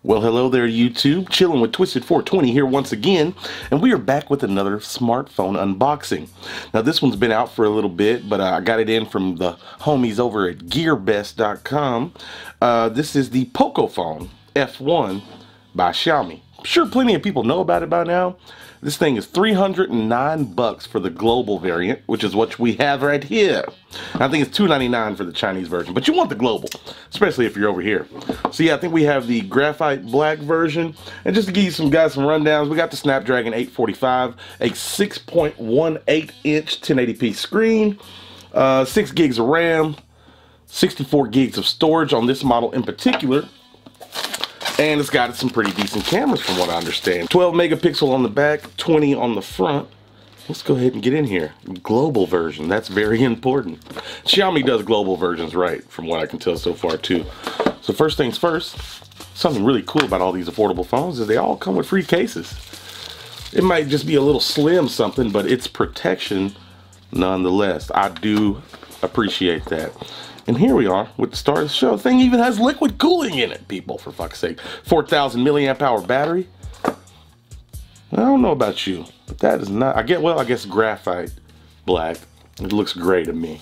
Well, hello there, YouTube. Chilling with Twisted 420 here once again, and we are back with another smartphone unboxing. Now, this one's been out for a little bit, but I got it in from the homies over at GearBest.com. This is the Pocophone F1 by Xiaomi. I'm sure plenty of people know about it by now. This thing is $309 for the global variant, which is what we have right here. I think it's $299 for the Chinese version, but you want the global, especially if you're over here. So yeah, I think we have the graphite black version. And just to give you some rundowns, we got the Snapdragon 845, a 6.18-inch 1080p screen, 6 gigs of RAM, 64 gigs of storage on this model in particular. And it's got some pretty decent cameras from what I understand. 12 megapixel on the back, 20 on the front. Let's go ahead and get in here. Global version, that's very important. Xiaomi does global versions right, from what I can tell so far too. So first things first, something really cool about all these affordable phones is they all come with free cases. It might just be a little slim something, but it's protection nonetheless. I do appreciate that. And here we are with the start of the show. The thing even has liquid cooling in it, people, for fuck's sake. 4,000 milliamp hour battery. I don't know about you, but that is not, I guess graphite black. It looks gray to me.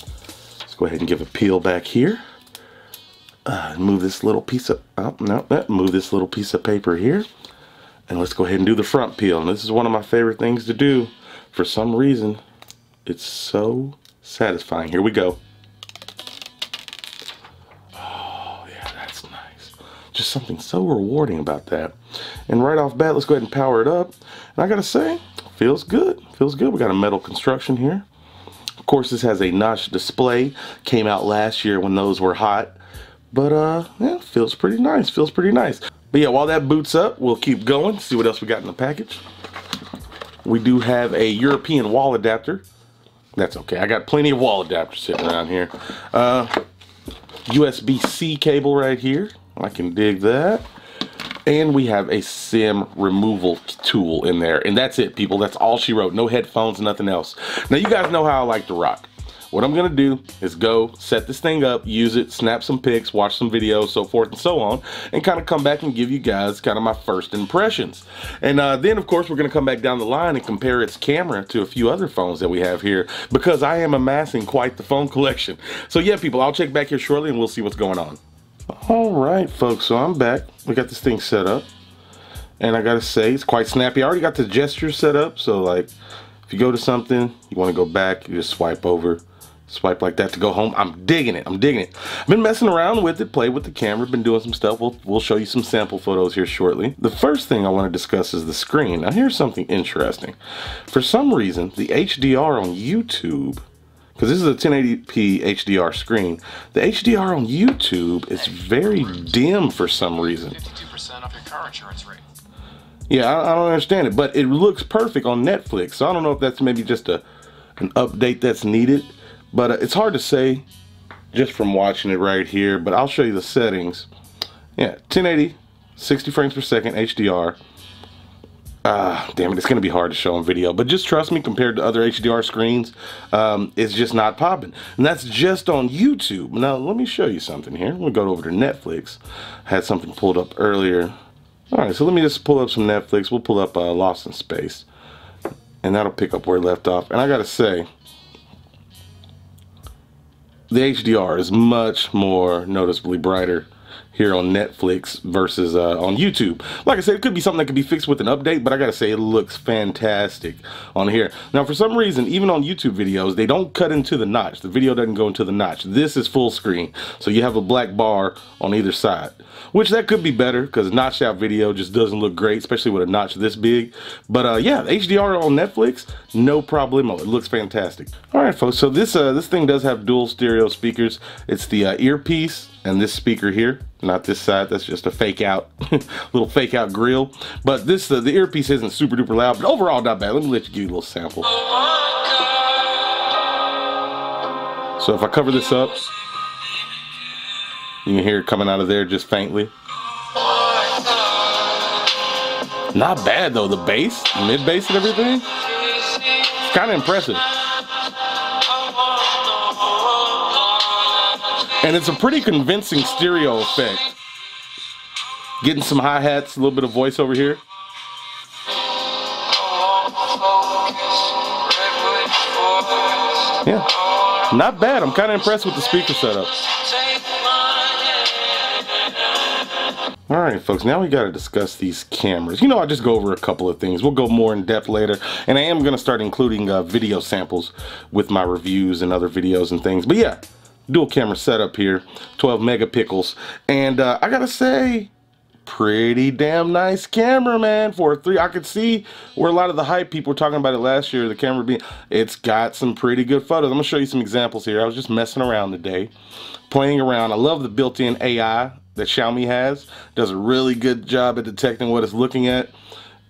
Let's go ahead and give a peel back here. Move this little piece of, move this little piece of paper here. And let's go ahead and do the front peel. And this is one of my favorite things to do. For some reason, it's so satisfying. Here we go. Just something so rewarding about that. And right off bat, let's go ahead and power it up. And I gotta say, feels good. Feels good. We got a metal construction here. Of course, this has a notch display. Came out last year when those were hot. But yeah, feels pretty nice. Feels pretty nice. But yeah, while that boots up, we'll keep going. See what else we got in the package. We do have a European wall adapter. That's okay. I got plenty of wall adapters sitting around here. USB-C cable right here. I can dig that. And we have a SIM removal tool in there. And that's it, people. That's all she wrote. No headphones, nothing else. Now, you guys know how I like to rock. What I'm going to do is go set this thing up, use it, snap some pics, watch some videos, so forth and so on, and kind of come back and give you guys kind of my first impressions. And then, of course, we're going to come back down the line and compare its camera to a few other phones that we have here, because I am amassing quite the phone collection. So yeah, people, I'll check back here shortly and we'll see what's going on. Alright folks, so I'm back. We got this thing set up, and I gotta say, it's quite snappy. I already got the gesture set up, so like if you go to something, you want to go back, you just swipe over, swipe like that to go home. I'm digging it. I'm digging it. I've been messing around with it, played with the camera, been doing some stuff. We'll show you some sample photos here shortly. The first thing I want to discuss is the screen. Now here's something interesting. For some reason, the HDR on YouTube, because this is a 1080p HDR screen, the HDR on YouTube is very dim for some reason. 52% off your car insurance rate. Yeah, I don't understand it, but it looks perfect on Netflix. So I don't know if that's maybe just an update that's needed, but it's hard to say just from watching it right here. But I'll show you the settings. Yeah, 1080, 60 frames per second, HDR. Damn it, it's gonna be hard to show on video, but just trust me, compared to other HDR screens, it's just not popping. And that's just on YouTube. Now, let me show you something here. We'll go over to Netflix. I had something pulled up earlier. Alright, so let me just pull up some Netflix. We'll pull up Lost in Space, and that'll pick up where it left off. And I gotta say, the HDR is much more noticeably brighter here on Netflix versus on YouTube. Like I said, it could be something that could be fixed with an update, but I gotta say, it looks fantastic on here. Now, for some reason, even on YouTube videos, they don't cut into the notch. The video doesn't go into the notch. This is full screen, so you have a black bar on either side, which that could be better, because notched out video just doesn't look great, especially with a notch this big. But yeah, HDR on Netflix, no problemo. It looks fantastic. All right, folks, so this thing does have dual stereo speakers. It's the earpiece and this speaker here, not this side. That's just a fake out, little fake out grill. But this, the earpiece isn't super duper loud, but overall not bad. Let me let you give you a little sample. So if I cover this up, you can hear it coming out of there just faintly. Not bad though, the bass, mid bass and everything. It's kind of impressive. And it's a pretty convincing stereo effect. Getting some hi-hats, a little bit of voice over here. Yeah, not bad. I'm kind of impressed with the speaker setup. Alright folks, now we got to discuss these cameras. You know, I'll just go over a couple of things. We'll go more in depth later. And I am going to start including video samples with my reviews and other videos and things. But yeah, dual camera setup here, 12 megapixels. And I got to say, pretty damn nice camera, man. For a 3, I could see where a lot of the hype people were talking about it last year, the camera being, it's got some pretty good photos. I'm going to show you some examples here. I was just messing around today, playing around. I love the built-in AI that Xiaomi has. Does a really good job at detecting what it's looking at.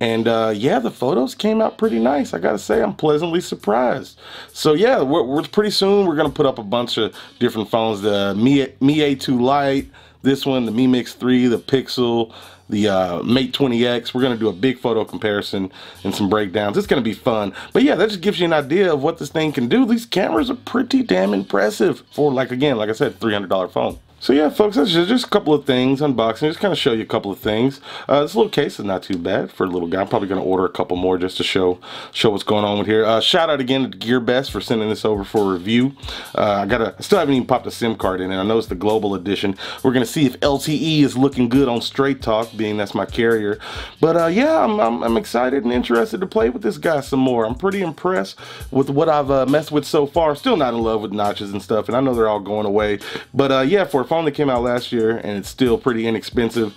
And yeah, the photos came out pretty nice. I gotta say, I'm pleasantly surprised. So yeah, we're pretty soon we're gonna put up a bunch of different phones. The Mi A2 Lite, this one, the Mi Mix 3, the Pixel, the Mate 20X. We're gonna do a big photo comparison and some breakdowns. It's gonna be fun. But yeah, that just gives you an idea of what this thing can do. These cameras are pretty damn impressive for, like, again, like I said, $300 phone. So yeah, folks, that's just a couple of things, unboxing, just kind of show you a couple of things. This little case is not too bad for a little guy. I'm probably going to order a couple more just to show what's going on with here. Shout out again to GearBest for sending this over for a review. I still haven't even popped a SIM card in it. I know it's the global edition. We're going to see if LTE is looking good on Straight Talk, being that's my carrier. But yeah, I'm excited and interested to play with this guy some more. I'm pretty impressed with what I've messed with so far. Still not in love with notches and stuff, and I know they're all going away. But yeah, for a phone that came out last year and it's still pretty inexpensive,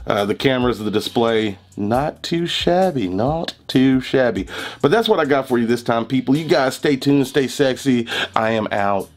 the cameras, the display, not too shabby, not too shabby. But that's what I got for you this time, people. You guys stay tuned, stay sexy. I am out.